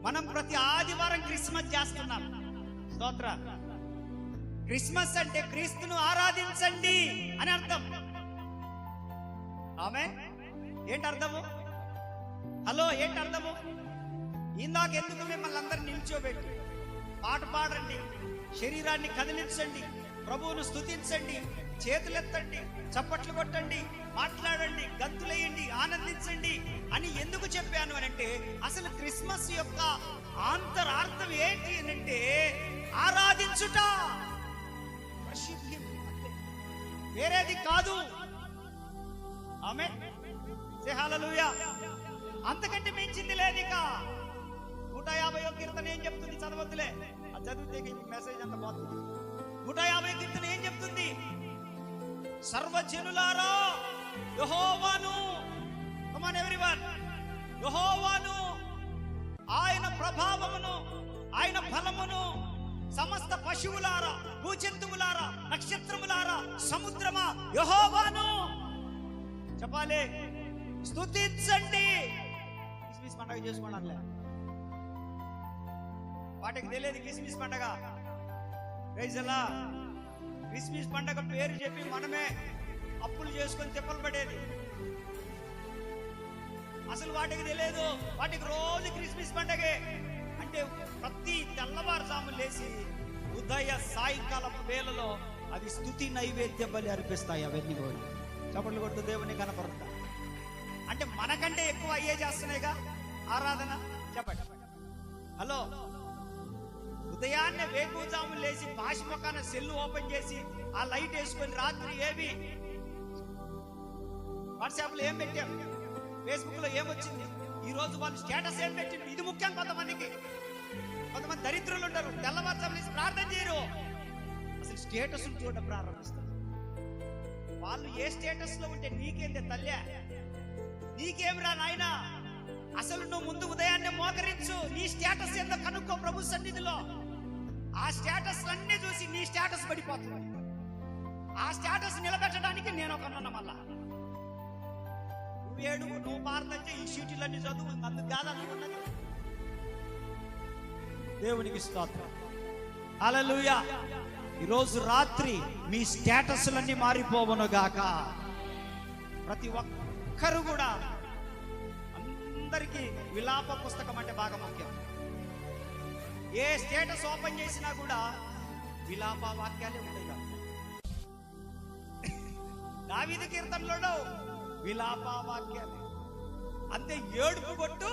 మనం ప్రతి ఆదివారం క్రిస్మస్ చేస్తున్నాం. స్తోత్ర. క్రిస్మస్ అంటే క్రీస్తును ఆరాధించండి అని అర్థం. ఆమె ఏంటి అర్థము? హలో, ఏంటి అర్థము? ఇందాక ఎందుకు మిమ్మల్ని అందరిని నిల్చోబెట్టి పాట పాడండి, శరీరాన్ని కదిలించండి, ప్రభువును స్తుతించండి, చేతులెత్తండి, చప్పట్లు కొట్టండి, మాట్లాడండి, గంతులేయండి, ఆనందించండి అని ఎందుకు చెప్పాను అని అంటే, అసలు క్రిస్మస్ యొక్క ఆంతరార్థం ఏంటి అని అంటే ఆరాధించుట, వేరేది కాదు. ఆమేన్. సే హల్లెలూయా. అంతకంటే మించింది లేదు. ఇక 150వ కీర్తన ఏం చెప్తుంది? చదవద్దులే, అది చదివితే మెసేజ్ అంత పోతుంది. 150వ కీర్తన ఏం చెప్తుంది? సర్వజనులారా యెహోవాను, కమ్ ఆన్ ఎవ్రీవన్, యెహోవాను, ఆయన ప్రభావమును, ఆయన బలమును, సమస్త పశువులారా, భూజంతువులారా, నక్షత్రములారా, సముద్రమా, యెహోవాను చెప్పాలి, స్తుతించండి. క్రిస్మస్ పండుగ చేసుకోండి. వాటికి తెలియదు క్రిస్మస్ పండుగ. రైజలా క్రిస్మస్ పండుగ పేరు చెప్పి మనమే అప్పులు చేసుకొని తిప్పలు పడేది. అసలు వాటికి తెలియదు. వాటికి రోజు క్రిస్మస్ పండుగే. అంటే ప్రతి తెల్లవారుజాము లేచి ఉదయ సాయంకాలం వేళలో అవి స్తుతి నైవేద్య బలి అర్పిస్తాయి. అవన్నీ కూడా చప్పట్లు కొట్టు దేవుని కనపడతా. అంటే మనకంటే ఎక్కువ అయ్యే చేస్తున్నాయిగా ఆరాధన. చెప్పండి. హలో, ఉదయాన్నే వేకువజాములు లేచి భాష మొక్కన సెల్లు ఓపెన్ చేసి ఆ లైట్ వేసుకొని రాత్రి ఏవి వాట్సాప్ లో ఏం పెట్టాం, ఫేస్బుక్ లో ఏమొచ్చింది, ఈ రోజు వాళ్ళు స్టేటస్ ఏం పెట్టింది, ఇది ముఖ్యం. కొంతమందికి, కొంతమంది దరిద్రులు ఉంటారు, తెల్లవారుజాములు లేచి ప్రార్థన చేయరు, అసలు స్టేటస్ చూడడం ప్రారంభిస్తారు. వాళ్ళు ఏ స్టేటస్ లో ఉంటే నీకేందే తల్లి, నీకేమిరా నాయనా? అసలు నువ్వు ముందు ఉదయాన్నే మోకరించు, నీ స్టేటస్ ఏందో కనుక్కో ప్రభు సన్నిధిలో. ఆ స్టేటస్ అన్నీ చూసి నీ స్టేటస్ పడిపోతుంది. ఆ స్టేటస్ నిలబెట్టడానికి నేను ఒకన్నా. మళ్ళా నువ్వు ఏడు, నువ్వు భారతంటే ఈ షీటులన్నీ చదువు, అందుకు కాదనుకున్నది. దేవునికి స్తోత్రం. హల్లెలూయా. ఈరోజు రాత్రి మీ స్టేటస్లన్నీ మారిపోవను గాక. ప్రతి ఒక్కరు కూడా, అందరికీ విలాప పుస్తకం అంటే బాగా ముఖ్యం. ఏ స్టేటస్ ఓపెన్ చేసినా కూడా విలాప వాక్యాలే ఉంటాయి. దావీదు కీర్తనలో విలాప వాక్యాలే. అంతే, ఏడుపు కొట్టు